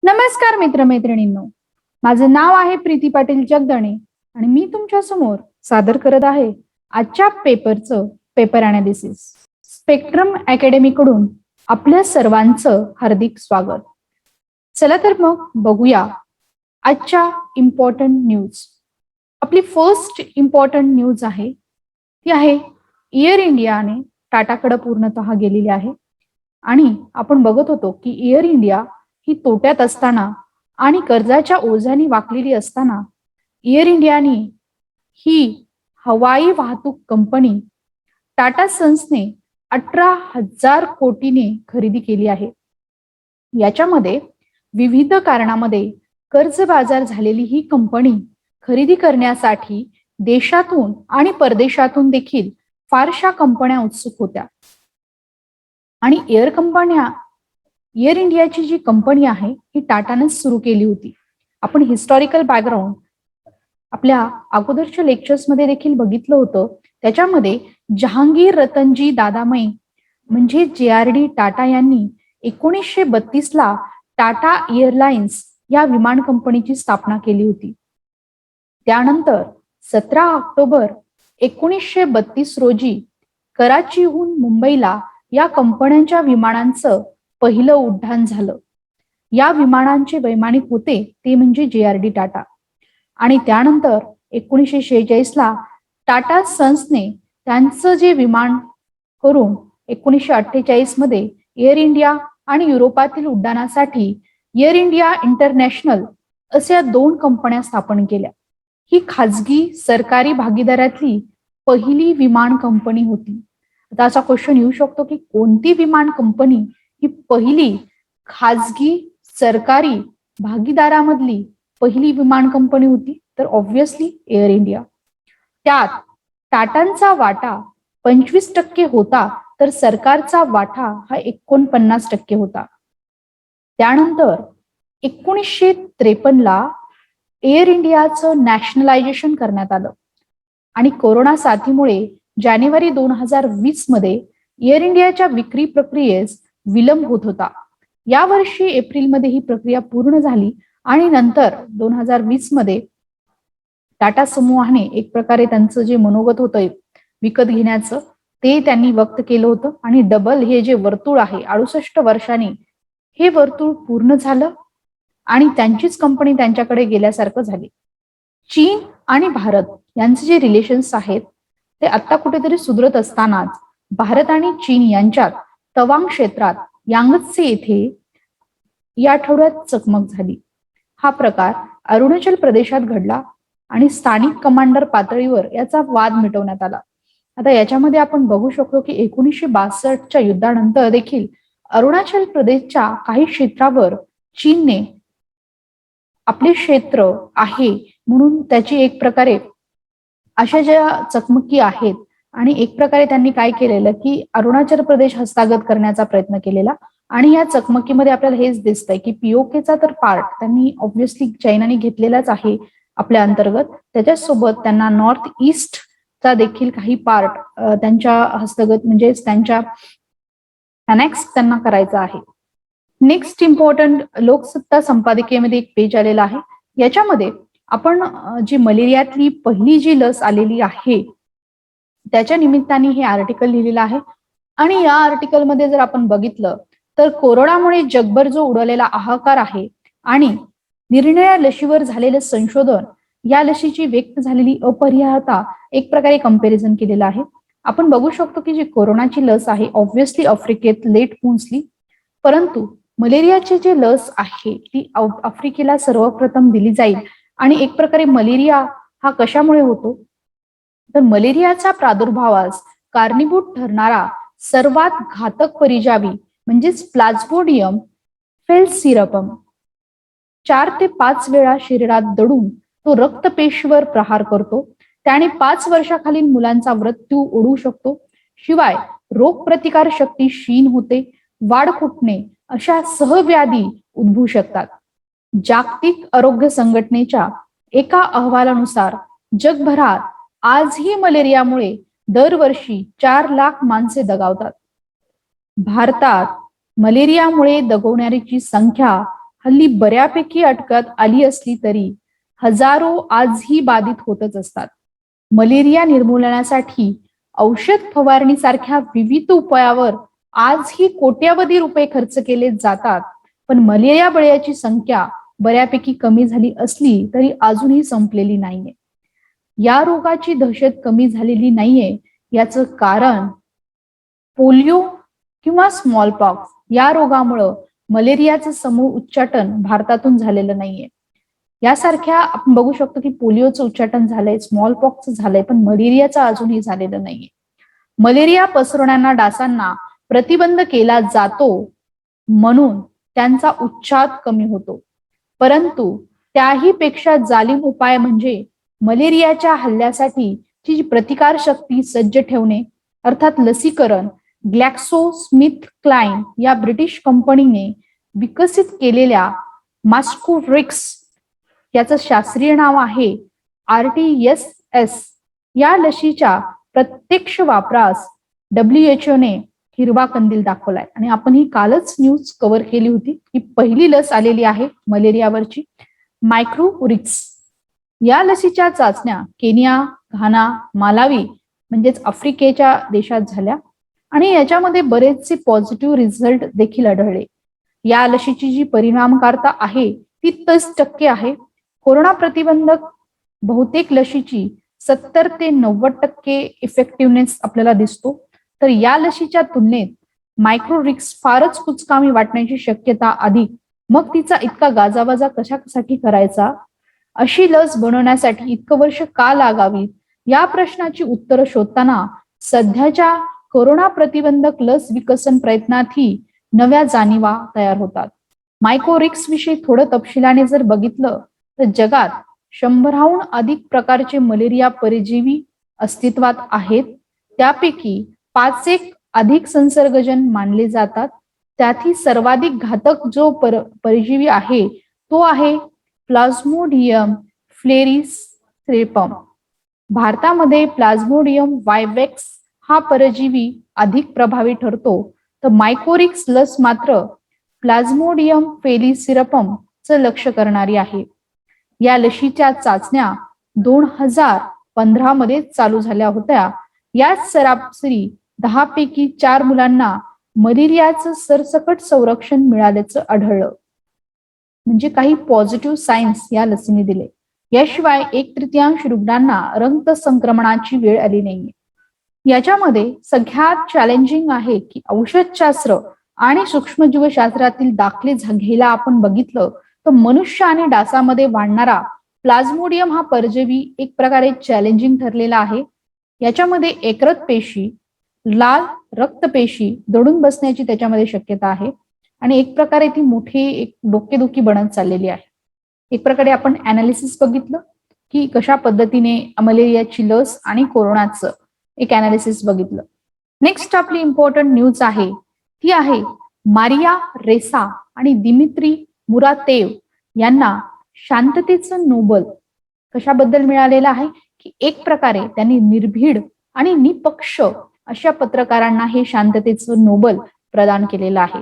नमस्कार मित्रमैत्रिणींनो, माझे नाव आहे प्रीती पाटील जगदणे आणि मी तुमच्या समोर सादर करत आहे आजच्या पेपरचं पेपर अनालिसिस. स्पेक्ट्रम अकॅडमी कडून आपल्या सर्वांचं हार्दिक स्वागत. चला तर मग बघूया आजच्या इम्पॉर्टंट न्यूज. आपली फर्स्ट इम्पॉर्टंट न्यूज आहे ती आहे एअर इंडियाने टाटाकडे पूर्णतः गेलेली आहे आणि आपण बघत होतो की एअर इंडिया ही तोट्यात असताना आणि कर्जाच्या ओझ्याने वाकलेली असताना एअर इंडियाने ही हवाई वाहतूक कंपनी टाटा सन्सने 18,000 कोटीने खरेदी केली आहे. याच्यामध्ये विविध कारणामध्ये कर्जबाजार झालेली ही कंपनी खरेदी करण्यासाठी देशातून आणि परदेशातून देखील फारशा कंपन्या उत्सुक होत्या आणि एअर इंडियाची जी कंपनी आहे ही टाटानेच सुरू केली होती. आपण हिस्टॉरिकल बॅकग्राऊंड आपल्या अगोदरच्या लेक्चर्समध्ये देखील बघितलं होतं. त्याच्यामध्ये जहांगीर रतनजी दादामई म्हणजे JRD टाटा यांनी 1932ला टाटा एअरलाइन्स या विमान कंपनीची स्थापना केली होती. त्यानंतर 17 ऑक्टोबर 1932 रोजी कराचीहून मुंबईला या कंपन्यांच्या विमानांचं पहिलं उड्डाण झालं. या विमानांचे वैमानिक होते ते म्हणजे JRD टाटा आणि त्यानंतर 1946ला टाटा सन्सने त्यांचं जे विमान करून 1948 मध्ये एअर इंडिया आणि युरोपातील उड्डाणासाठी एअर इंडिया इंटरनॅशनल अशा 2 कंपन्या स्थापन केल्या. ही खाजगी सरकारी भागीदारातली पहिली विमान कंपनी होती. आता असा क्वेश्चन येऊ शकतो की कोणती विमान कंपनी ही पहिली खाजगी सरकारी भागीदारामधली पहिली विमान कंपनी होती? तर ऑब्व्हियसली एअर इंडिया. त्यात टाटांचा वाटा 25% होता तर सरकारचा वाटा हा 49% होता. त्यानंतर 1953ला एअर इंडियाचं नॅशनलायझेशन करण्यात आलं आणि कोरोना साथीमुळे जानेवारी 2020 मध्ये एअर इंडियाच्या विक्री प्रक्रियेस विलंब होत होता. यावर्षी एप्रिलमध्ये ही प्रक्रिया पूर्ण झाली आणि नंतर 2020 मध्ये टाटा समूहाने एक प्रकारे त्यांचं जे मनोगत होतं विकत घेण्याचं ते त्यांनी व्यक्त केलं होतं आणि डबल हे जे वर्तुळ आहे 68 वर्षांनी हे वर्तुळ पूर्ण झालं आणि त्यांचीच कंपनी त्यांच्याकडे गेल्यासारखं झाली. चीन आणि भारत यांचे जे रिलेशन्स आहेत ते आता कुठेतरी सुधरत असतानाच भारत आणि चीन यांच्यात तवांग क्षेत्रात यांगत्से येथे या आठवड्यात चकमक झाली. हा प्रकार अरुणाचल प्रदेशात घडला आणि स्थानिक कमांडर पातळीवर याचा वाद मिटवण्यात आला. आता याच्यामध्ये आपण बघू शकतो की 1962च्या युद्धानंतर देखील अरुणाचल प्रदेशच्या काही क्षेत्रावर चीनने आपले क्षेत्र आहे म्हणून त्याची एक प्रकारे अशा ज्या चकमकी आहेत आणि एक प्रकारे त्यांनी काय केलेलं की अरुणाचल प्रदेश हस्तगत करण्याचा प्रयत्न केलेला आणि या चकमकीमध्ये आपल्याला हेच दिसतंय की पीओकेचा तर पार्ट त्यांनी ऑब्व्हियसली चायनाने घेतलेलाच आहे आपल्या अंतर्गत. त्याच्यासोबत त्यांना नॉर्थ ईस्टचा देखील काही पार्ट त्यांच्या हस्तगत म्हणजे त्यांच्या अनेक्स त्यांना करायचा आहे. नेक्स्ट इम्पॉर्टंट लोकसत्ता संपादकीयमध्ये एक पेज आलेला आहे. याच्यामध्ये आपण जी मलेरियातली पहिली जी लस आलेली आहे त्याच्या निमित्ताने हे आर्टिकल लिहिलेलं आहे आणि या आर्टिकलमध्ये जर आपण बघितलं तर कोरोनामुळे जगभर जो उडवलेला हाहाकार आहे आणि निरनिराळ्या लशीवर झालेलं संशोधन या लशीची व्यक्त झालेली अपरिहार्यता एक प्रकारे कंपॅरिझन केलेलं आहे. आपण बघू शकतो की जी कोरोनाची लस आहे ऑब्व्हियसली आफ्रिकेत लेट पोहोचली परंतु मलेरियाची जी लस आहे ती आफ्रिकेला सर्वप्रथम दिली जाईल आणि एक प्रकारे मलेरिया हा कशामुळे होतो तर मलेरियाचा प्रादुर्भावास कारणीभूत ठरणारा सर्वात घातक परिजावी म्हणजेच प्लाझ्मोडियम फेल्सिरपम 4 ते 5 वेळा शरीरात दडून तो रक्तपेशीवर प्रहार करतो. त्याने 5 वर्षाखालील मुलांचा मृत्यू ओढवू शकतो. शिवाय रोगप्रतिकार शक्ती क्षीण होते, वाढ खुंटणे अशा सहव्याधी उद्भवू शकतात. जागतिक आरोग्य संघटनेच्या एका अहवालानुसार जगभरात आजही मलेरियामुळे दरवर्षी 4 लाख माणसे दगावतात. भारतात मलेरियामुळे दगावणाऱ्यांची संख्या हल्ली बऱ्यापैकी अटकात आली असली तरी हजारो आजही बाधित होतच असतात. मलेरिया निर्मूलनासाठी औषध फवारणीसारख्या विविध उपायावर आजही कोट्यावधी रुपये खर्च केले जातात, पण मलेरिया बळीची संख्या बऱ्यापैकी कमी झाली असली तरी अजूनही संपलेली नाहीये. या रोगाची दहशत कमी झालेली नाहीये याचं कारण पोलिओ किंवा स्मॉलपॉक्स या रोगामुळं मलेरियाचं समूळ उच्चाटन भारतातून झालेलं नाहीये. यासारख्या आपण बघू शकतो की पोलिओचं उच्चाटन झालंय, स्मॉलपॉक्सचं झालंय, पण मलेरियाचं अजूनही झालेलं नाहीये. मलेरिया पसरवणाऱ्या डासांना प्रतिबंध केला जातो म्हणून त्यांचा उच्चाट कमी होतो, परंतु त्याही पेक्षा जालीम उपाय म्हणजे मलेरियाच्या हल्ल्यासाठी जी प्रतिकार शक्ती सज्ज ठेवणे, अर्थात लसीकरण. ग्लॅक्सोस्मिथक्लाइन या ब्रिटिश कंपनीने विकसित केलेल्या मास्कोरिक्स याचं शास्त्रीय नाव आहे RTS या लशीच्या प्रत्यक्ष वापरास WHO ने हिरवा कंदील दाखवलाय. आणि आपण ही कालच न्यूज कव्हर केली होती की पहिली लस आलेली आहे मलेरियावरची, मायक्रोरिक्स. या लसीच्या चाचण्या केनिया, घाना, मालावी म्हणजेच आफ्रिकेच्या देशात झाल्या आणि याच्यामध्ये बरेचसे पॉझिटिव्ह रिझल्ट देखील आढळले. या लशीची जी परिणामकारता आहे ती 30% आहे. कोरोना प्रतिबंधक बहुतेक लशीची 70 ते 90% इफेक्टिव्हनेस आपल्याला दिसतो, तर या लशीच्या तुलनेत मायक्रोरिक्स फारच कुचकामी वाटण्याची शक्यता अधिक. मग तिचा इतका गाजावाजा कशासाठी करायचा, अशी लस बनवण्यासाठी इतकं वर्ष का लागावीत, या प्रश्नाची उत्तरं शोधताना सध्याच्या कोरोना प्रतिबंधक लस विकसन प्रयत्नातही नव्या जाणीवा तयार होतात. मायक्रोरिक्स विषयी थोडं तपशिलाने जर बघितलं तर जगात 100हून अधिक प्रकारचे मलेरिया परजीवी अस्तित्वात आहेत. त्यापैकी 5 अधिक संसर्गजन मानले जातात. त्यातही सर्वाधिक घातक जो परजीवी आहे तो आहे प्लाझ्मोडियम फ्लेरिसेपम. भारतामध्ये प्लाझ्मोडियम वायवेक्स हा परजीवी अधिक प्रभावी ठरतो, तर मायक्रोरिक्स लस मात्र प्लाझ्मोडियम फेलिसिरपम च लक्ष करणारी आहे. या लशीच्या चाचण्या 2015 मध्ये चालू झाल्या होत्या. यात सरासरी 10 पैकी 4 मुलांना मलेरियाचं सरसकट संरक्षण मिळाल्याचं आढळलं. म्हणजे काही पॉझिटिव्ह सायन्स या लसीने दिले. याशिवाय 1/3 रुग्णांना रक्त संक्रमणाची वेळ आली नाहीये. याच्यामध्ये सगळ्यात चॅलेंजिंग आहे की औषधशास्त्र आणि सूक्ष्मजीवशास्त्रातील दाखले घ्यायला आपण बघितलं तर मनुष्य आणि डासामध्ये वाढणारा प्लाझ्मोडियम हा परजीवी एक प्रकारे चॅलेंजिंग ठरलेला आहे. याच्यामध्ये एकरत पेशी, लाल रक्तपेशी दडून बसण्याची त्याच्यामध्ये शक्यता आहे आणि एक प्रकारे ती मोठी एक डोकेदुखी बनत चाललेली आहे. एक प्रकारे आपण अनालिसिस बघितलं की कशा पद्धतीने मलेरियाची लस आणि कोरोनाचं एक अनालिसिस बघितलं. नेक्स्ट आपली इम्पॉर्टंट न्यूज आहे ती आहे मारिया रेसा आणि दिमित्री मुरातेव यांना शांततेचं नोबल कशाबद्दल मिळालेलं आहे की एक प्रकारे त्यांनी निर्भीड आणि निपक्ष अशा पत्रकारांना हे शांततेचं नोबल प्रदान केलेलं आहे.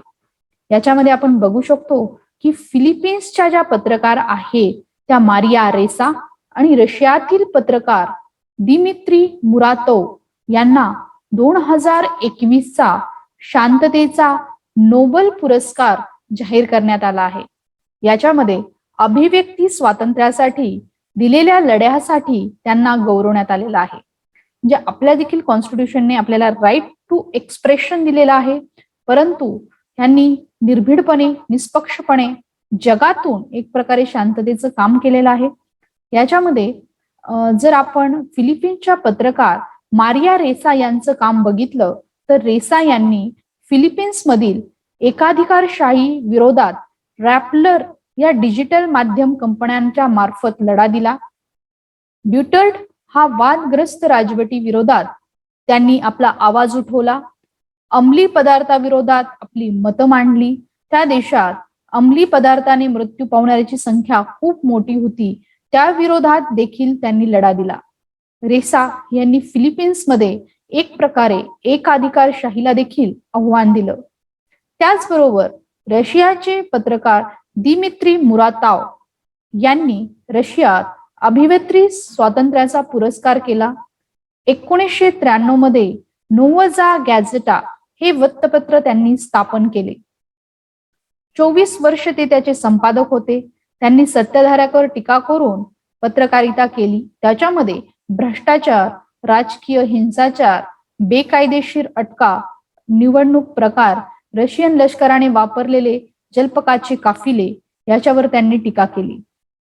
याच्यामध्ये आपण बघू शकतो की फिलिपिन्सच्या ज्या पत्रकार आहेत त्या मारिया रेसा आणि रशियातील पत्रकार दिमित्री मुरातोव यांना 2021चा शांततेचा नोबल पुरस्कार जाहीर करण्यात आला आहे. याच्यामध्ये अभिव्यक्ती स्वातंत्र्यासाठी दिलेल्या लढ्यासाठी त्यांना गौरवण्यात आलेलं आहे. म्हणजे आपल्या देखील कॉन्स्टिट्यूशनने आपल्याला राईट टू एक्सप्रेशन दिलेला आहे, परंतु त्यांनी निर्भीडपणे निष्पक्षपणे जगातून एक प्रकारे शांततेचं काम केलेलं आहे. याच्यामध्ये जर आपण फिलिपिन्सच्या पत्रकार मारिया रेसा यांचं काम बघितलं तर रेसा यांनी फिलिपिन्स मधील एकाधिकारशाही विरोधात रॅपलर या डिजिटल माध्यम कंपन्यांच्या मार्फत लढा दिला. ड्युटर्ड हा वादग्रस्त राजवटी विरोधात त्यांनी आपला आवाज उठवला. अंमली पदार्थाविरोधात आपली मतं मांडली. त्या देशात अंमली पदार्थाने मृत्यू पावणाऱ्याची संख्या खूप मोठी होती, त्या विरोधात देखील त्यांनी लढा दिला. रेसा यांनी फिलिपिन्समध्ये एक प्रकारे एकाधिकारशाहीला देखील आव्हान दिलं. त्याचबरोबर रशियाचे पत्रकार दिमित्री मुराताव यांनी रशियात अभिव्यक्ती स्वातंत्र्याचा पुरस्कार केला. 1993 मध्ये नोवोजा गॅझेटा हे वृत्तपत्र त्यांनी स्थापन केले. 24 वर्ष ते त्याचे संपादक होते. त्यांनी सत्ताधाऱ्यावर टीका करून पत्रकारिता केली. त्याच्यामध्ये भ्रष्टाचार, राजकीय हिंसाचार, बेकायदेशीर अटका, निवडणूक प्रकार, रशियन लष्कराने वापरलेले जलपकाचे काफिले याच्यावर त्यांनी टीका केली.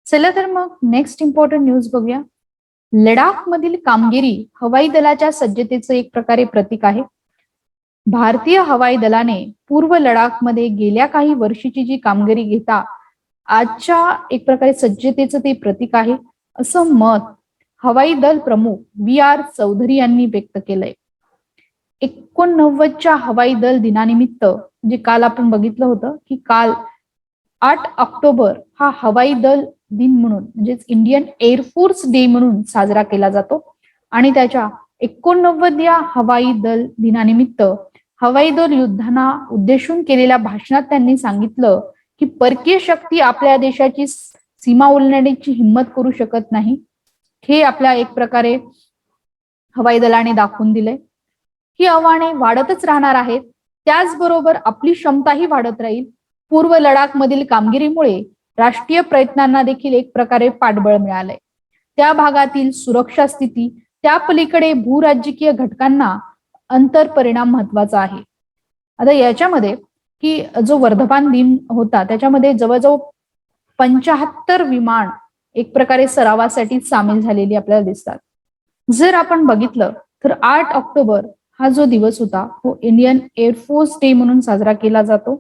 चला तर मग नेक्स्ट इम्पॉर्टंट न्यूज बघूया. लडाख मधील कामगिरी हवाई दलाच्या सज्जतेचं एक प्रकारे प्रतीक आहे. भारतीय हवाई दलाने पूर्व लडाखमध्ये गेल्या काही वर्षीची जी कामगिरी घेता आजच्या एक प्रकारे सज्जतेचं ते प्रतीक आहे, असं मत हवाई दल प्रमुख VR चौधरी यांनी व्यक्त केलंय. 89च्या हवाई दल दिनानिमित्त म्हणजे काल आपण बघितलं होतं की काल 8 ऑक्टोबर हा हवाई दल दिन म्हणून म्हणजेच इंडियन एअरफोर्स डे म्हणून साजरा केला जातो. आणि त्याच्या 89व्या हवाई दल दिनानिमित्त हवाई दल युद्धांना उद्देशून केलेल्या भाषणात त्यांनी सांगितलं की परकीय शक्ती आपल्या देशाची सीमा ओलांडण्याची हिंमत करू शकत नाही. हे आपल्या एक प्रकारे हवाई दलाने दाखवून दिलंय. ही आव्हाने वाढतच राहणार आहेत. त्याचबरोबर आपली क्षमताही वाढत राहील. पूर्व लडाख मधील कामगिरीमुळे राष्ट्रीय प्रयत्नांना देखील एक प्रकारे पाठबळ मिळालंय. त्या भागातील सुरक्षा स्थिती, त्या पलीकडे भूराजकीय घटकांना अंतर परिणाम महत्वाचा आहे. आता याच्यामध्ये की जो वर्धमान दिन होता त्याच्यामध्ये जवळजवळ 75 विमान एक प्रकारे सरावासाठी सामील झालेली आपल्याला दिसतात. जर आपण बघितलं तर 8 ऑक्टोबर हा जो दिवस होता तो इंडियन एअरफोर्स डे म्हणून साजरा केला जातो.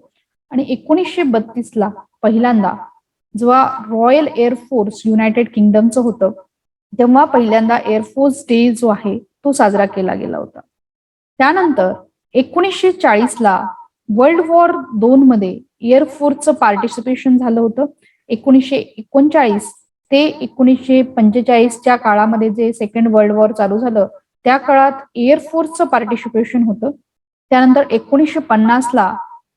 आणि 1932ला पहिल्यांदा जेव्हा रॉयल एअरफोर्स युनायटेड किंगडमचं होतं तेव्हा पहिल्यांदा एअरफोर्स डे जो आहे तो साजरा केला गेला होता. त्यानंतर 1940ला वर्ल्ड वॉर 2 मध्ये एअरफोर्सचं पार्टिसिपेशन झालं होतं. 1939 ते 1945च्या काळामध्ये जे सेकंड वर्ल्ड वॉर चालू झालं त्या काळात एअरफोर्सचं पार्टिसिपेशन होतं. त्यानंतर 1950ला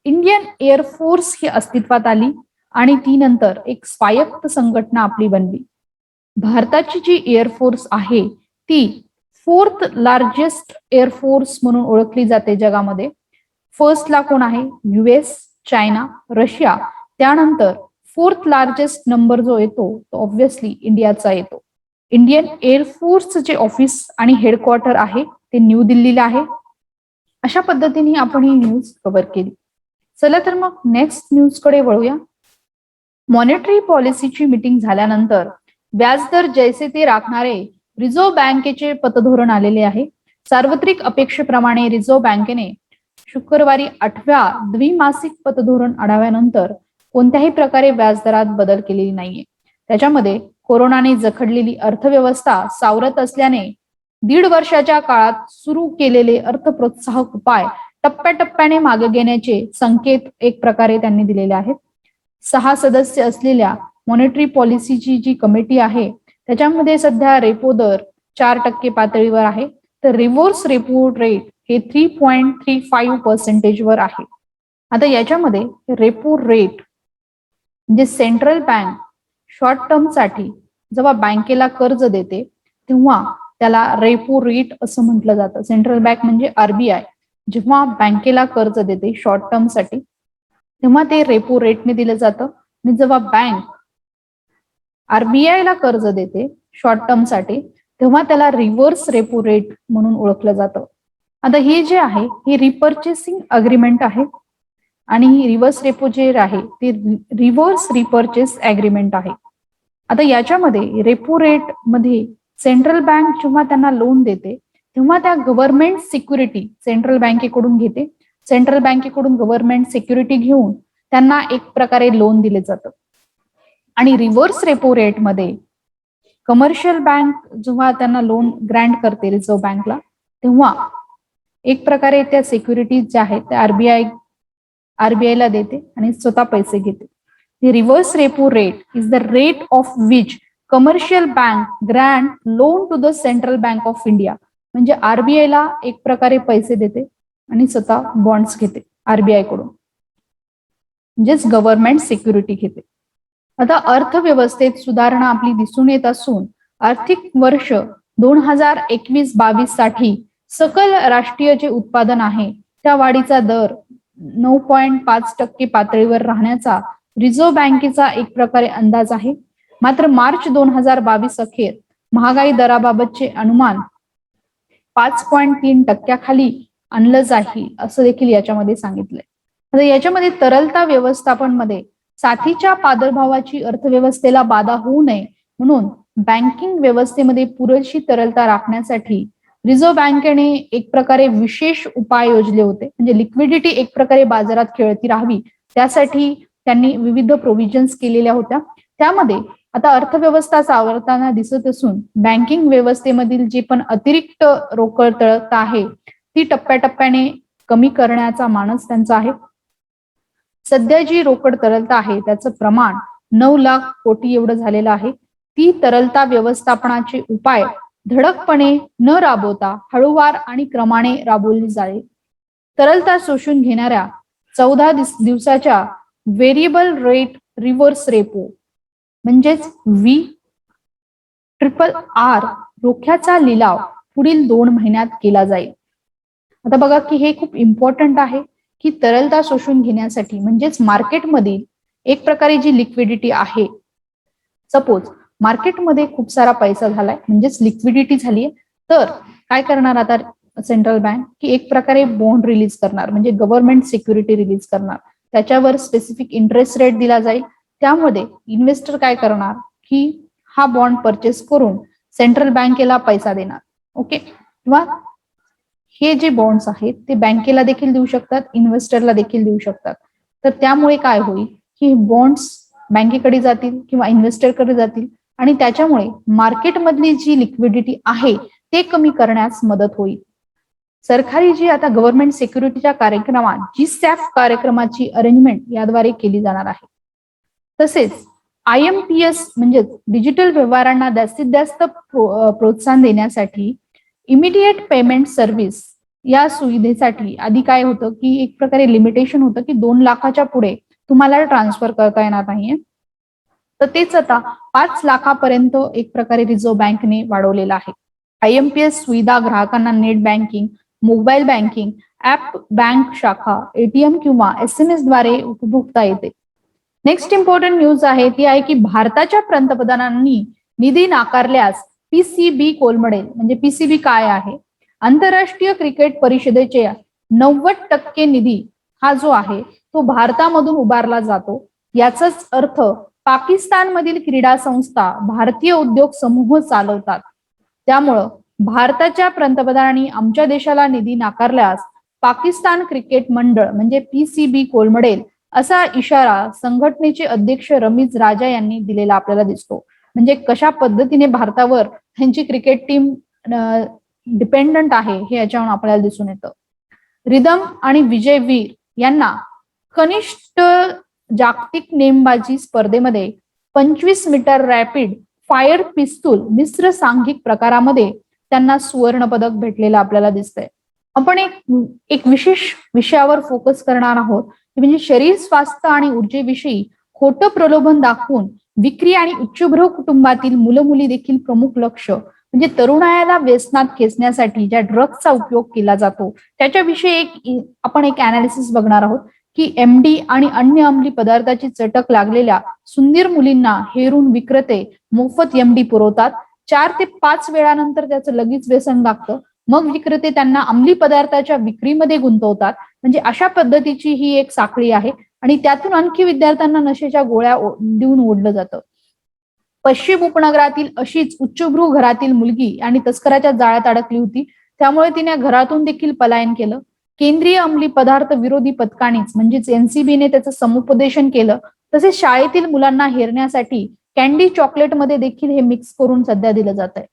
इंडियन एअरफोर्स ही अस्तित्वात आली आणि ती नंतर एक स्वायत्त संघटना आपली बनली. भारताची जी एअरफोर्स आहे ती 4th लार्जेस्ट एअरफोर्स म्हणून ओळखली जाते जगामध्ये. फर्स्टला कोण आहे? US, China, Russia. त्यानंतर 4th लार्जेस्ट नंबर जो येतो तो ऑब्व्हियसली इंडियाचा येतो. इंडियन एअरफोर्सचं जे ऑफिस आणि हेडक्वार्टर आहे ते न्यू दिल्लीला आहे. अशा पद्धतीने आपण ही न्यूज कव्हर केली. चला तर मग नेक्स्ट न्यूज कडे वळूया. मॉनिटरी पॉलिसीची मीटिंग झाल्यानंतर व्याजदर जैसे ते राखणारे रिझर्व्ह बँकेचे पतधोरण आलेले आहे. सार्वत्रिक अपेक्षेप्रमाणे रिझर्व्ह बँकेने शुक्रवारी 8व्या द्विमासिक पतधोरण आढाव्यानंतर कोणत्याही प्रकारे व्याजदरात बदल केलेली नाहीये. त्याच्यामध्ये कोरोनाने जखडलेली अर्थव्यवस्था सावरत असल्याने 1.5 वर्षाच्या काळात सुरू केलेले अर्थप्रोत्साहक उपाय टप्प्याटप्प्याने मागे घेण्याचे संकेत एक प्रकारे त्यांनी दिलेले आहेत. 6 सदस्य असलेल्या मॉनिटरी पॉलिसीची जी कमिटी आहे त्याच्यामध्ये सध्या रेपो दर 4% पातळीवर आहे. तर रिव्हर्स रेपो रेट हे 3.35% वर आहे. आता याच्यामध्ये रेपो रेट म्हणजे सेंट्रल बँक शॉर्ट टर्म साठी जेव्हा बँकेला कर्ज देते तेव्हा त्याला रेपो रेट असं म्हटलं जातं. सेंट्रल बँक म्हणजे RBI जेव्हा बँकेला कर्ज देते शॉर्ट टर्म साठी तेव्हा ते रेपो रेटने दिलं जातं. आणि जेव्हा बँक RBI ला कर्ज देते शॉर्ट टर्म साठी तेव्हा त्याला रिव्हर्स रेपो रेट म्हणून ओळखलं जातं. आता हे जे आहे हे रिपर्चेसिंग अग्रीमेंट आहे आणि रिव्हर्स रेपो जे आहे ते रिव्हर्स रिपर्चेस अग्रीमेंट आहे. आता याच्यामध्ये रेपो रेट मध्ये सेंट्रल बँक जेव्हा त्यांना लोन देते तेव्हा त्या गव्हर्नमेंट सिक्युरिटी सेंट्रल बँकेकडून घेते. सेंट्रल बँकेकडून गव्हर्नमेंट सिक्युरिटी घेऊन त्यांना एक प्रकारे लोन दिले जातं. आणि रिव्हर्स रेपो रेट मध्ये कमर्शियल बँक जेव्हा त्यांना लोन ग्रँट करते रिझर्व्ह बँकला तेव्हा एक प्रकारे त्या सिक्युरिटीज ज्या आहेत त्या RBI ला देते आणि स्वतः पैसे घेते. The reverse repo rate is the rate of which commercial bank grant loan to the Central Bank of India. म्हणजे RBI ला एक प्रकारे पैसे देते आणि स्वतः बॉन्ड्स घेते RBI कडून. म्हणजेच गव्हर्नमेंट सिक्युरिटी घेते. आता अर्थव्यवस्थेत सुधारणा आपली दिसून येत असून आर्थिक वर्ष 2021-22 साठी सकल राष्ट्रीय जे उत्पादन आहे त्या वाढीचा दर 9.5% पातळीवर राहण्याचा रिझर्व्ह बँकेचा एक प्रकारे अंदाज आहे. मात्र मार्च 2022 अखेर महागाई दराबाबतचे अनुमान 5.3% आणलं जाईल असं देखील याच्यामध्ये सांगितलंय. आता याच्यामध्ये तरलता व्यवस्थापन मध्ये साथीच्या प्रादुर्भावाची अर्थव्यवस्थेला बाधा होऊ नये म्हणून बँकिंग व्यवस्थेमध्ये पुरेशी तरलता राखण्यासाठी रिझर्व्ह बँकेने एक प्रकारे विशेष उपाय योजले होते. म्हणजे लिक्विडिटी एक प्रकारे बाजारात खेळती राहावी त्यासाठी त्यांनी विविध प्रोव्हिजन्स केलेल्या होत्या. त्यामध्ये आता अर्थव्यवस्था सावरताना दिसत असून बँकिंग व्यवस्थेमधील जी पण अतिरिक्त रोकड तरलता आहे ती टप्प्याटप्प्याने कमी करण्याचा मानस त्यांचा आहे. सध्या जी रोकड तरलता आहे त्याचं प्रमाण 9 लाख कोटी एवढं झालेलं आहे. ती तरलता व्यवस्थापनाचे उपाय धडकपणे न राबवता हळूवार आणि क्रमाने राबवली जाईल. तरलता शोषून घेणाऱ्या 14 दिवसाच्या व्हेरिएबल रेट रिव्हर्स रेपो म्हणजेच VRRR रोख्याचा लिलाव पुढील 2 महिन्यात केला जाईल. आता बघा की हे खूप इम्पॉर्टंट आहे की तरलता शोषून घेण्यासाठी म्हणजेच मार्केटमधील एक प्रकारे जी लिक्विडिटी आहे, सपोज मार्केटमध्ये खूप सारा पैसा झालाय म्हणजेच लिक्विडिटी झालीये, तर काय करणार आता सेंट्रल बँक की एक प्रकारे बॉन्ड रिलीज करणार म्हणजे गव्हर्नमेंट सिक्युरिटी रिलीज करणार. त्याच्यावर स्पेसिफिक इंटरेस्ट रेट दिला जाईल. त्यामध्ये इन्व्हेस्टर काय करणार की हा बॉन्ड परचेस करून सेंट्रल बँकेला पैसा देणार. ओके, किंवा हे जे बॉन्ड्स आहेत ते बँकेला देखील देऊ शकतात, इन्व्हेस्टरला देखील देऊ शकतात. तर त्यामुळे काय होईल की बॉन्ड्स बँकेकडे जातील किंवा इन्व्हेस्टरकडे जातील आणि त्याच्यामुळे मार्केटमधली जी लिक्विडिटी आहे ते कमी करण्यास मदत होईल. सरकारी जी आता गव्हर्नमेंट सिक्युरिटीच्या कार्यक्रमात GSAF कार्यक्रमाची अरेंजमेंट याद्वारे केली जाणार आहे. तसेच IMPS म्हणजे डिजिटल व्यवहारांना जास्तीत जास्त प्रोत्साहन देण्यासाठी इमिडिएट पेमेंट सर्व्हिस या सुविधेसाठी आधी काय होतं की एक प्रकारे लिमिटेशन होतं की 2 लाखाच्या पुढे तुम्हाला ट्रान्सफर करता येणार नाहीये. तर तेच आता 5 लाखापर्यंत एक प्रकारे रिझर्व्ह बँकेने वाढवलेलं आहे. IMPS सुविधा ग्राहकांना net banking, mobile banking, app bank शाखा, ATM किंवा SMS द्वारे उपभोगता येते. नेक्स्ट इम्पॉर्टंट न्यूज आहे ती आहे की भारताच्या पंतप्रधानांनी निधी नाकारल्यास PCB कोलमडेल. म्हणजे PCB काय आहे? आंतरराष्ट्रीय क्रिकेट परिषदेचे 90% निधी हा जो आहे तो भारतामधून उभारला जातो. याचाच अर्थ पाकिस्तानमधील क्रीडा संस्था भारतीय उद्योग समूह चालवतात. त्यामुळं भारताच्या पंतप्रधानांनी आमच्या देशाला निधी नाकारल्यास पाकिस्तान क्रिकेट मंडळ म्हणजे PCB कोलमडेल असा इशारा संघटनेचे अध्यक्ष रमीज राजा यांनी दिलेला आपल्याला दिसतो. म्हणजे कशा पद्धतीने भारतावर त्यांची क्रिकेट टीम डिपेंडंट आहे हे याच्यावरून आपल्याला दिसून येतं. रिदम आणि विजय वीर यांना कनिष्ठ जागतिक नेमबाजी स्पर्धेमध्ये 25 मीटर रॅपिड फायर पिस्तूल मिश्र सांघिक प्रकारामध्ये त्यांना सुवर्ण पदक भेटलेलं आपल्याला दिसतंय. आपण एक विशेष विषयावर फोकस करणार आहोत म्हणजे शरीर स्वास्थ्य आणि ऊर्जेविषयी खोटं प्रलोभन दाखवून विक्री आणि उच्चभ्रू कुटुंबातील मुलं मुली देखील प्रमुख लक्ष म्हणजे तरुणायाला व्यसनात खेचण्यासाठी ज्या ड्रग्सचा उपयोग केला जातो त्याच्याविषयी आपण एक अनालिसिस बघणार आहोत की MD आणि अन्य अंमली पदार्थाची चटक लागलेल्या सुंदर मुलींना हेरून विक्रेते मोफत MD पुरवतात. 4 ते 5 वेळानंतर त्याचं लगेच व्यसन लागतं. मग विक्रेते त्यांना अंमली पदार्थाच्या विक्रीमध्ये गुंतवतात. म्हणजे अशा पद्धतीची ही एक साखळी आहे आणि त्यातून आणखी विद्यार्थ्यांना नशेच्या गोळ्या देऊन ओढलं जातं. पश्चिम उपनगरातील अशीच उच्चभ्रू घरातील मुलगी आणि तस्कराच्या जाळ्यात अडकली होती. त्यामुळे तिने घरातून देखील पलायन केलं. केंद्रीय अंमली पदार्थ विरोधी पथकानेच म्हणजेच NCBने त्याचं समुपदेशन केलं. तसेच शाळेतील मुलांना हेरण्यासाठी कॅन्डी चॉकलेटमध्ये देखील हे मिक्स करून सध्या दिलं जात आहे.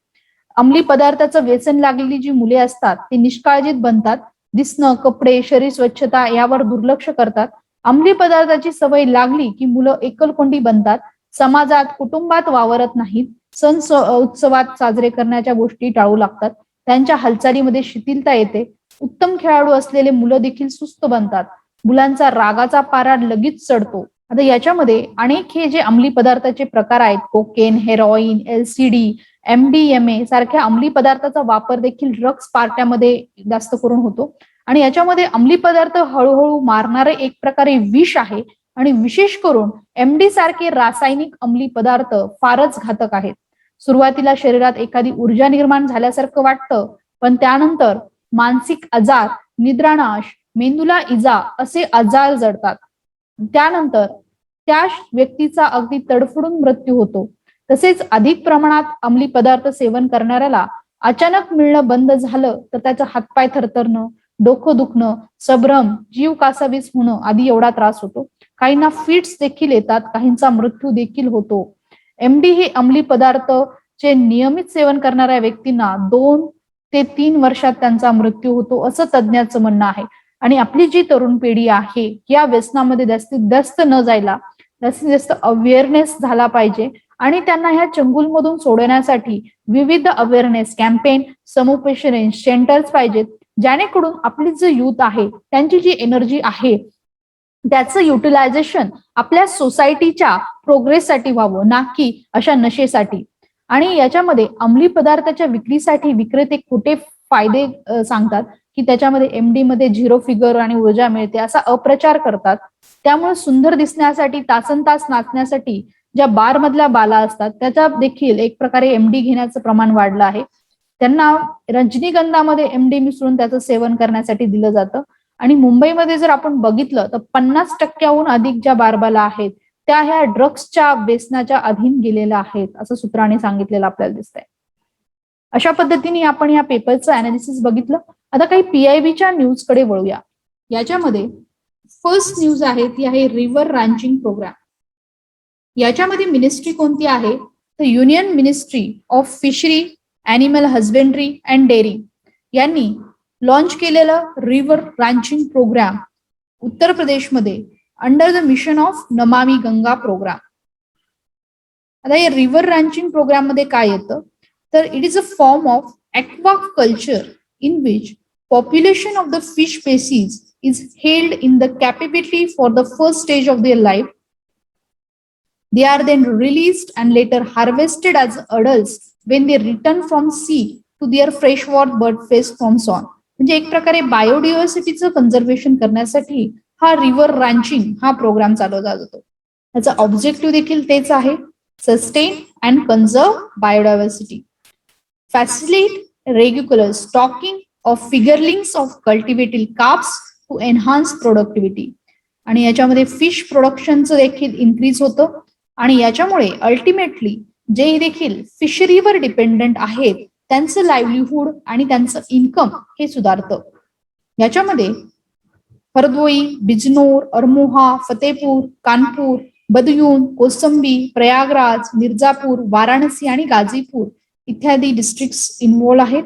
अंमली पदार्थाचं व्यसन लागलेली जी मुले असतात ती निष्काळजीत बनतात. दिसणं, कपडे, शरीर स्वच्छता यावर दुर्लक्ष करतात. अंमली पदार्थाची सवय लागली की मुलं एकलकोंडी बनतात. समाजात, कुटुंबात वावरत नाहीत. सण उत्सवात साजरे करण्याच्या गोष्टी टाळू लागतात. त्यांच्या हालचालीमध्ये शिथिलता येते. उत्तम खेळाडू असलेले मुलं देखील सुस्त बनतात. मुलांचा रागाचा पारा लगेच चढतो. आता याच्यामध्ये अनेक हे जे अंमली पदार्थाचे प्रकार आहेत, कोकेन, हेरोईन, LSD, MDMA सारख्या अंमली पदार्थाचा वापर देखील ड्रग्स पार्ट्यामध्ये जास्त करून होतो. आणि याच्यामध्ये अंमली पदार्थ हळूहळू मारणारे एक प्रकारे विष आहे. आणि विशेष करून MD सारखे रासायनिक अंमली पदार्थ फारच घातक आहेत. सुरुवातीला शरीरात एखादी ऊर्जा निर्माण झाल्यासारखं वाटतं, पण त्यानंतर मानसिक आजार, निद्रानाश, मेंदूला इजा असे आजार जडतात. त्यानंतर त्या व्यक्तीचा अगदी तडफडून मृत्यू होतो. तसेच अधिक प्रमाणात अंमली पदार्थ सेवन करणाऱ्याला अचानक मिळणं बंद झालं तर त्याचा हातपाय थरथरणं, डोकं दुखणं, संभ्रम, जीव कासावीस होणं आदी एवढा त्रास होतो. काहींना फिट्स देखील येतात, काहींचा मृत्यू देखील होतो. MD हे अंमली पदार्थ चे नियमित सेवन करणाऱ्या व्यक्तींना 2 ते 3 वर्षात त्यांचा मृत्यू होतो असं तज्ज्ञांचं म्हणणं आहे. आणि आपली जी तरुण पिढी आहे या व्यसनामध्ये जास्तीत जास्त न जायला जास्तीत जास्त अवेअरनेस झाला पाहिजे. आणि त्यांना ह्या चंगुलमधून सोडण्यासाठी विविध अवेअरनेस कॅम्पेन, समुपदेशन सेंटर्स पाहिजेत, जेणेकरून आपली जी युथ आहे त्यांची जी एनर्जी आहे त्याचं युटिलायझेशन आपल्या सोसायटीच्या प्रोग्रेससाठी व्हावं, ना की अशा नशेसाठी. आणि याच्यामध्ये अंमली पदार्थाच्या विक्रीसाठी विक्रेते खोटे फायदे सांगतात की त्याच्यामध्ये MD मध्ये 0 फिगर आणि ऊर्जा मिळते असा अप्रचार करतात. त्यामुळे सुंदर दिसण्यासाठी तासनतास नाचण्यासाठी ज्या बार मधल्या बाला असतात त्याच्या देखील एक प्रकारे MD घेण्याचं प्रमाण वाढलं आहे. त्यांना रजनीगंधामध्ये MD मिसळून त्याचं सेवन करण्यासाठी दिलं जातं. आणि मुंबईमध्ये जर आपण बघितलं तर 50% अधिक ज्या बारबाला आहेत त्या ह्या ड्रग्सच्या व्यसनाच्या अधीन गेलेल्या आहेत असं सूत्राने सांगितलेलं आपल्याला दिसतंय. अशा पद्धतीने आपण या पेपरचं अनालिसिस बघितलं. आता काही PIBच्या न्यूजकडे वळूया. याच्यामध्ये फर्स्ट न्यूज आहे ती आहे रिव्हर रँचिंग प्रोग्राम. याच्यामध्ये मिनिस्ट्री कोणती आहे तर union ministry of fishery, animal husbandry and dairy यांनी लॉन्च केलेलं रिव्हर रँचिंग प्रोग्राम उत्तर प्रदेशमध्ये under the mission of Namami Ganga program. आता या रिव्हर रँचिंग प्रोग्राम मध्ये काय येतं तर it is a form of aquaculture in which population of the fish species is held in the captivity for the first stage of their life. They are then released and later harvested as adults when they return from sea to their freshwater bird fed from swamp. म्हणजे एक प्रकारे बायोडायव्हर्सिटीचं conservation करण्यासाठी हा river रँचिंग हा programme चालवला जातो. त्याचा objective देखील तेच आहे, sustain and conserve biodiversity, facilitate regular stocking of fingerlings of cultivated carps to enhance productivity. आणि याच्यामध्ये फिश प्रोडक्शनचं देखील इन्क्रीज होतं. आणि याच्यामुळे अल्टिमेटली जे देखील फिशरीवर डिपेंडंट आहेत त्यांचं लाईव्हलीहूड आणि त्यांचं इन्कम हे सुधारतं. याच्यामध्ये हरदोई, बिजनोर, अरमोहा, फतेपूर, कानपूर, बदयून, कोसंबी, प्रयागराज, मिर्जापूर, वाराणसी आणि गाझीपूर इत्यादी डिस्ट्रिक्ट्स इन्व्हॉल्व आहेत.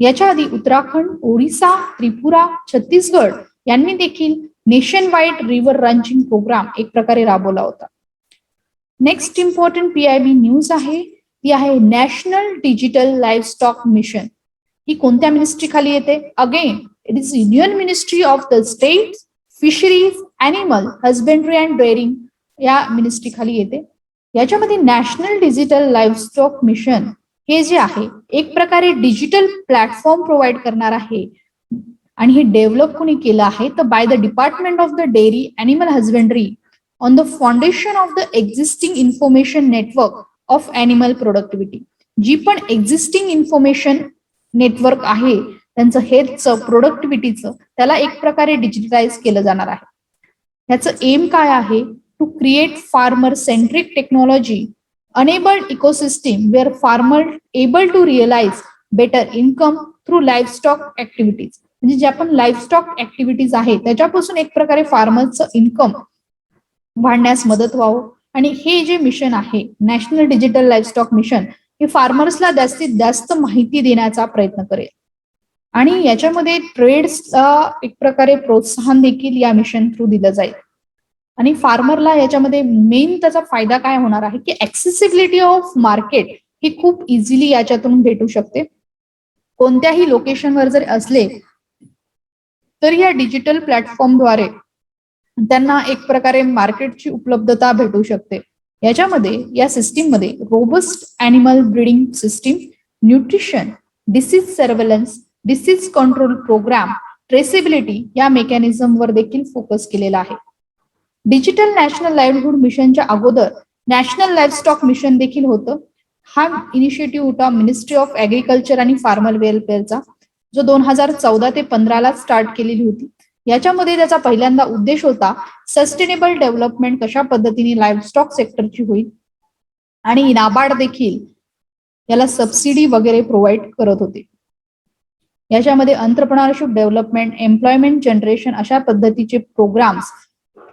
याच्या आधी उत्तराखंड, ओडिसा, त्रिपुरा, छत्तीसगड यांनी देखील nation wide river ranching programme एक प्रकारे राबवला होता. नेक्स्ट इम्पॉर्टंट PIB न्यूज आहे ती आहे नॅशनल डिजिटल लाईव्हस्टॉक मिशन. ही कोणत्या मिनिस्ट्री खाली येते? Again it is union ministry of the state fisheries, animal husbandry and daring या मिनिस्ट्री खाली येते. याच्यामध्ये नॅशनल डिजिटल लाईव्हस्टॉक मिशन हे जे आहे एक प्रकारे डिजिटल प्लॅटफॉर्म प्रोव्हाइड करणार आहे. आणि हे डेव्हलप कोणी केलं आहे तर by the department of the dairy animal husbandry on the foundation of the existing information network of animal productivity. जी पण एक्झिस्टिंग इन्फॉर्मेशन नेटवर्क आहे त्यांचं हेल्थचं, प्रोडक्टिव्हिटीचं त्याला एक प्रकारे डिजिटलाइज केलं जाणार आहे. ह्याचं एम काय आहे? To create farmer centric technology enabled ecosystem where farmer able to realize better income through livestock activities. म्हणजे जे आपण लाईव्हस्टॉक ऍक्टिव्हिटीज आहे त्याच्यापासून एक प्रकारे फार्मरचं इन्कम वाढण्यास मदत व्हावं. आणि हे जे मिशन आहे नॅशनल डिजिटल लाईव्हस्टॉक मिशन हे फार्मर्सला जास्तीत जास्त माहिती देण्याचा प्रयत्न करेल. आणि याच्यामध्ये ट्रेड्सला एक प्रकारे प्रोत्साहन देखील या मिशन थ्रू दिलं जाईल. आणि फार्मरला याच्यामध्ये मेन त्याचा फायदा काय होणार आहे की ऍक्सेसिबिलिटी ऑफ मार्केट ही खूप इझिली याच्यातून भेटू शकते. कोणत्याही लोकेशनवर जर असले तर या डिजिटल प्लॅटफॉर्मद्वारे त्यांना एक प्रकारे मार्केटची उपलब्धता भेटू शकते. याच्यामध्ये या सिस्टीममध्ये robust animal breeding system, nutrition, disease surveillance, disease control program, traceability या मेकॅनिझमवर देखील फोकस केलेला आहे. डिजिटल नॅशनल लाईव्हलीहूड मिशनच्या अगोदर नॅशनल लाईव्हस्टॉक मिशन देखील होतं. हा इनिशिएटिव्ह होता मिनिस्ट्री ऑफ ॲग्रिकल्चर आणि फार्मर वेलफेअरचा, जो 2014 ते 15 स्टार्ट केलेली होती. याच्यामध्ये त्याचा पहिल्यांदा उद्देश होता सस्टेनेबल डेव्हलपमेंट कशा पद्धतीने लाईव्हस्टॉक सेक्टरची होईल, आणि नाबार्ड देखील याला सबसिडी वगैरे प्रोव्हाइड करत होते. याच्यामध्ये एंटरप्रेन्योरशिप डेव्हलपमेंट, एम्प्लॉयमेंट जनरेशन अशा पद्धतीचे programmes,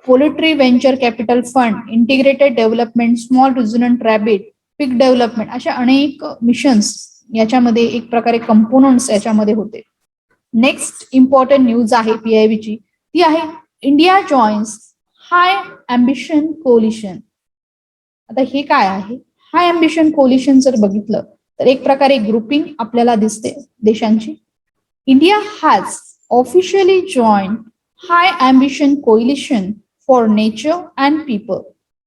poultry venture capital fund, integrated development, small ruminant rabbit, pig development अशा अनेक मिशन्स याच्यामध्ये एक प्रकारे कंपोनंट्स याच्यामध्ये होते. नेक्स्ट इम्पॉर्टंट न्यूज आहे PIBची, ती आहे इंडिया जॉईन्स हाय अँबिशन कोलिशन. आता हे काय आहे? हाय अँबिशन कोलिशन जर बघितलं तर एक प्रकारे ग्रुपिंग आपल्याला दिसते देशांची. India has officially joined high ambition coalition for nature and people,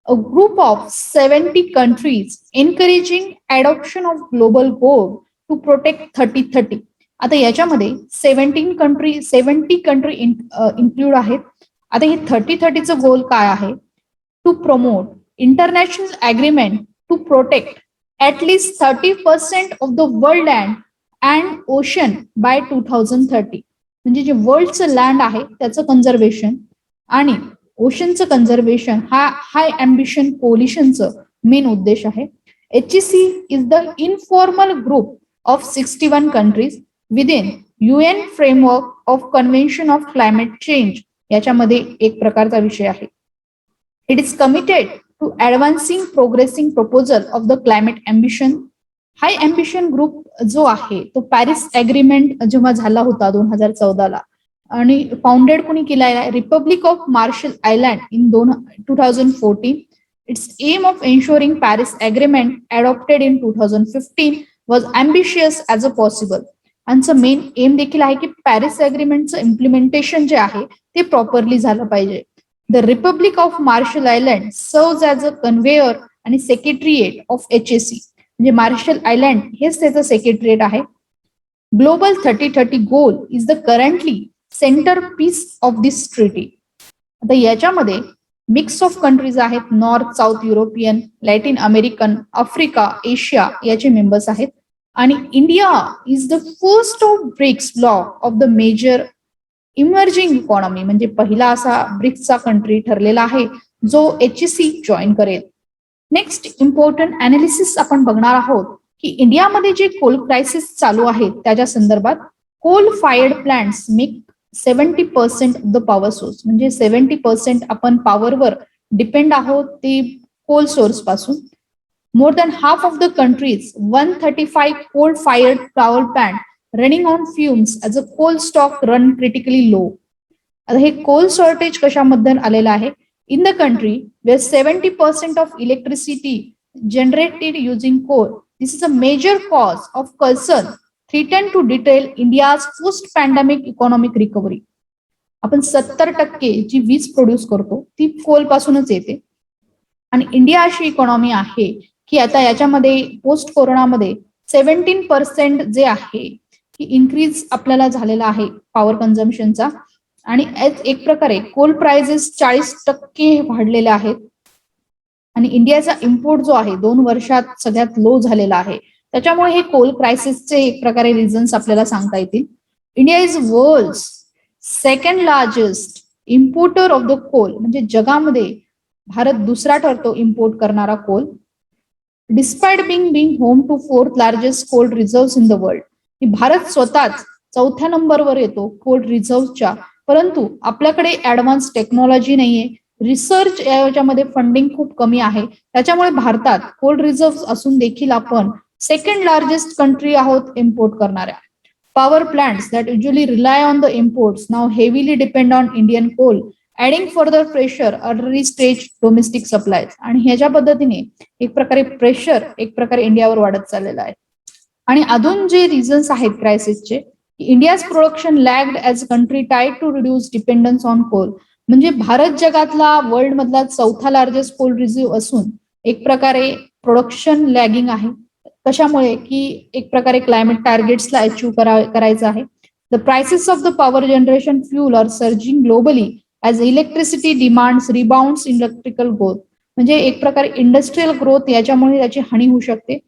a group of 70 countries encouraging adoption of global goal to protect 3030. आता याच्यामध्ये 70 कंट्री इन्क्लूड आहेत. आता हे 3030चं गोल काय आहे? To promote international agreement to protect at least 30% of the world land and ocean by 2030. म्हणजे जे वर्ल्डचं land आहे त्याचं कन्झर्वेशन आणि ओशनचं कन्झर्वेशन हा हाय अँबिशन कोलिशनचं मेन उद्देश आहे. HEC is the informal group of 61 countries within UN framework of convention of climate change. याच्यामध्ये एक प्रकारचा विषय आहे. It is committed to advancing progressing proposal of the climate ambition. High ambition group जो आहे तो पॅरिस अग्रीमेंट जेव्हा झाला होता 2014 आणि फाउंडेड कोणी केला आहे? Republic of Marshall island in 2014. It's aim of ensuring Paris agreement adopted in 2015 was ambitious as a possible. आमचं मेन एम देखील आहे की पॅरिस अग्रीमेंटचं इम्प्लिमेंटेशन जे आहे ते प्रॉपरली झालं पाहिजे. The republic of Marshall island serves as a conveyor आणि सेक्रेटरिएट ऑफ HEC. म्हणजे मार्शल आयलँड हेच त्याचं सेक्रेटरिएट आहे. Global 3030 goal is the currently centre piece of this treaty. आता याच्यामध्ये मिक्स ऑफ कंट्रीज आहेत, north, south European, Latin American, Africa, Asia याचे members आहेत. आणि India is the first of BRICS bloc of the major emerging economy. म्हणजे पहिला असा ब्रिक्सचा कंट्री ठरलेला आहे जो HEC जॉईन करेल. नेक्स्ट इम्पॉर्टंट अनालिसिस आपण बघणार आहोत की इंडियामध्ये जे कोल क्रायसिस चालू आहे त्याच्या संदर्भात coal fired plants make 70% of the power source. म्हणजे 70% आपण पॉवरवर डिपेंड आहोत ते कोल सोर्स पासून. More than half of the countries 135 coal fired power plant running on fumes as a coal stock run critically low. आता हे Coal shortage कशामध्ये आलेलं आहे? In the country where 70% of electricity generated using coal, this is a major cause of concern threatened to derail India's post-pandemic economic recovery. आपण 70% जी वीज produce करतो ती Coal पासूनच येते आणि इंडिया अशी इकॉनॉमी आहे की आता याच्यामध्ये पोस्ट कोरोनामध्ये 17% जे आहे की इन्क्रीज आपल्याला झालेला आहे पॉवर कन्झम्पशनचा. आणि एक प्रकारे कोल प्राइसेस 40% वाढलेले आहेत. आणि इंडियाचा इम्पोर्ट जो आहे 2 वर्षात सगळ्यात लो झालेला आहे. त्याच्यामुळे हे कोल क्रायसिसचे एक प्रकारे रिझन्स आपल्याला सांगता येतील. India is world second largest importer of the coal. म्हणजे जगामध्ये भारत दुसरा ठरतो इम्पोर्ट करणारा coal. Despite being home to 4th largest coal reserve in the world. Bharat स्वतःच 4थ्या नंबरवर येतो कोल रिझर्व्हच्या. परंतु आपल्याकडे ऍडव्हान्स टेक्नॉलॉजी नाहीये, रिसर्च याच्यामध्ये फंडिंग खूप कमी आहे. त्याच्यामुळे भारतात कोल रिझर्व्ह असून देखील आपण सेकंड लार्जेस्ट कंट्री आहोत इम्पोर्ट करणाऱ्या. Power plants that usually rely on the imports now heavily depend on Indian coal, adding further pressure early stage domestic supply. आणि ह्याच्या पद्धतीने एक प्रकारे प्रेशर एक प्रकारे इंडियावर वाढत चाललेला आहे. आणि अजून जे रिझन्स आहेत क्रायसिसचे India's production lagged as country tied to reduce dependence on coal. म्हणजे भारत जगातला वर्ल्ड मधला चौथा लार्जेस्ट कोल रिझर्व्ह असून एक प्रकारे प्रोडक्शन लॅगिंग आहे. कशामुळे की एक प्रकारे क्लायमेट टार्गेट्सला अचीव करायचं आहे. The prices of the power generation fuel are surging globally as electricity demands rebounds electrical growth. म्हणजे एक प्रकारे इंडस्ट्रीयल ग्रोथ याच्यामुळे त्याची हानी होऊ शकते.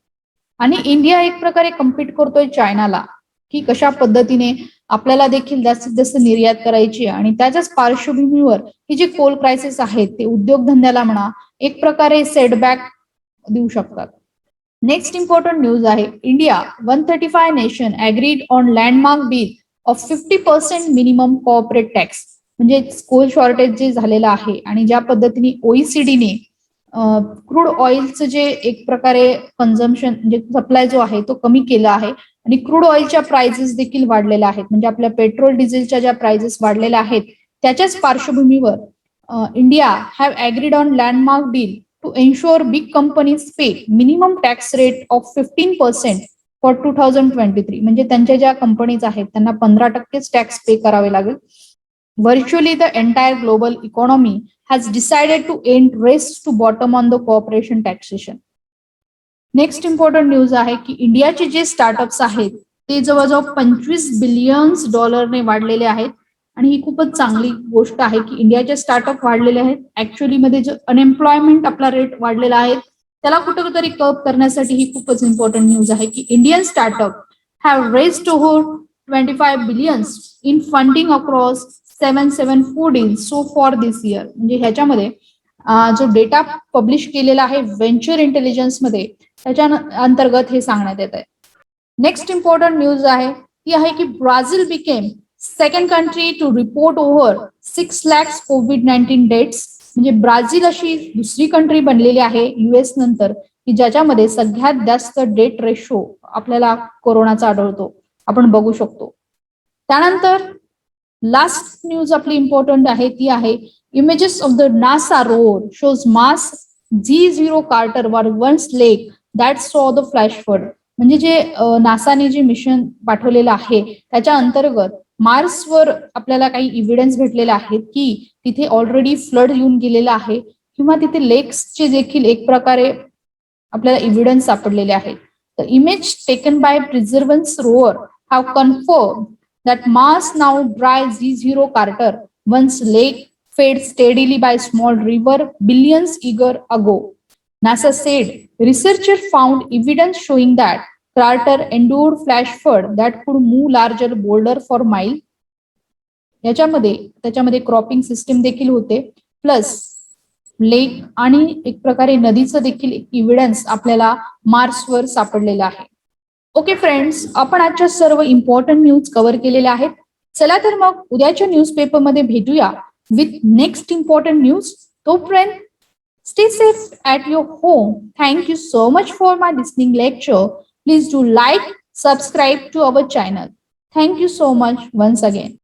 आणि इंडिया एक प्रकारे कम्पीट करतोय चायनाला की कशा पद्धतीने आपल्याला देखील जास्तीत जास्त निर्यात करायची आणि त्याच्याच पार्श्वभूमीवर ही जी कोल क्रायसिस आहेत ते उद्योगधंद्याला म्हणा एक प्रकारे सेटबॅक देऊ शकतात. नेक्स्ट इम्पॉर्टंट न्यूज आहे India 135 nation agreed on landmark bill of 50% minimum corporate tax. म्हणजे कोल शॉर्टेज जे झालेलं आहे आणि ज्या पद्धतीने ओईसीडीने क्रूड ऑइलचं जे एक प्रकारे कन्झम्पशन म्हणजे सप्लाय जो आहे तो कमी केला आहे आणि क्रूड ऑइलच्या प्राइसेस देखील वाढलेल्या आहेत. म्हणजे आपल्या पेट्रोल डिझेलच्या ज्या प्राइसेस वाढलेल्या आहेत त्याच्याच पार्श्वभूमीवर India have agreed on landmark deal to ensure big companies pay minimum tax rate of 15% for 2023. म्हणजे त्यांच्या ज्या कंपनीज आहेत त्यांना 15% टॅक्स पे करावे लागेल. Virtually the entire global economy has decided to end race to bottom on the corporation taxation. Next important news आहे की इंडियाचे जे स्टार्टअप्स आहेत ते जवळजवळ $25 बिलियन वाढलेले आहेत आणि ही खूपच चांगली गोष्ट आहे की इंडियाचे स्टार्टअप वाढलेले आहेत. ऍक्च्युअली मध्ये जो अनएम्प्लॉयमेंट आपला रेट वाढलेला आहे त्याला कुठेतरी कप करण्यासाठी ही खूपच इम्पॉर्टंट न्यूज आहे की Indian startup have raised over 25 billions in funding across 774 deals so for this year. म्हणजे ह्याच्यामध्ये जो डेटा पब्लिश केलेला आहे व्हेंचर इंटेलिजन्स मध्ये त्याच्या अंतर्गत हे सांगण्यात येत आहे. नेक्स्ट इम्पॉर्टंट न्यूज आहे ती आहे की Brazil became second country to report over 6 lakhs COVID-19 deaths. म्हणजे ब्राझील अशी दुसरी कंट्री बनलेली आहे US नंतर की ज्याच्यामध्ये सगळ्यात जास्त डेथ रेशो आपल्याला कोरोनाचा आढळतो आपण बघू शकतो. त्यानंतर लास्ट न्यूज आपली इम्पॉर्टंट आहे ती आहे images of the NASA rover shows Mars G0 crater वर once lake that saw the flash flood. म्हणजे जे नासाने जे मिशन पाठवलेलं आहे त्याच्या अंतर्गत मार्सवर आपल्याला काही इव्हिडन्स भेटलेले आहेत की तिथे ऑलरेडी फ्लड येऊन गेलेला आहे किंवा तिथे लेक्सचे देखील एक प्रकारे आपल्याला इव्हिडन्स सापडलेले आहेत. The image taken by Perseverance rover have confirm that Mars now dry G0 Carter once lake fed steadily by small river billions year ago. NASA said researchers found evidence showing that Carter endured flash flood that could move larger boulder for mile. त्याच्यामध्ये cropping system देखील होते plus लेक आणि एक प्रकारे नदीचं देखील evidence आपल्याला मार्सवर सापडलेला आहे. ओके फ्रेंड्स, आपण आजच्या सर्व इम्पॉर्टंट न्यूज कव्हर केलेल्या आहेत. चला तर मग उद्याच्या न्यूजपेपरमध्ये भेटूया विथ नेक्स्ट इम्पॉर्टंट न्यूज. तोपर्यंत stay safe at your home. Thank you so much for my listening lecture. Please do like, subscribe to our channel. Thank you so much once again.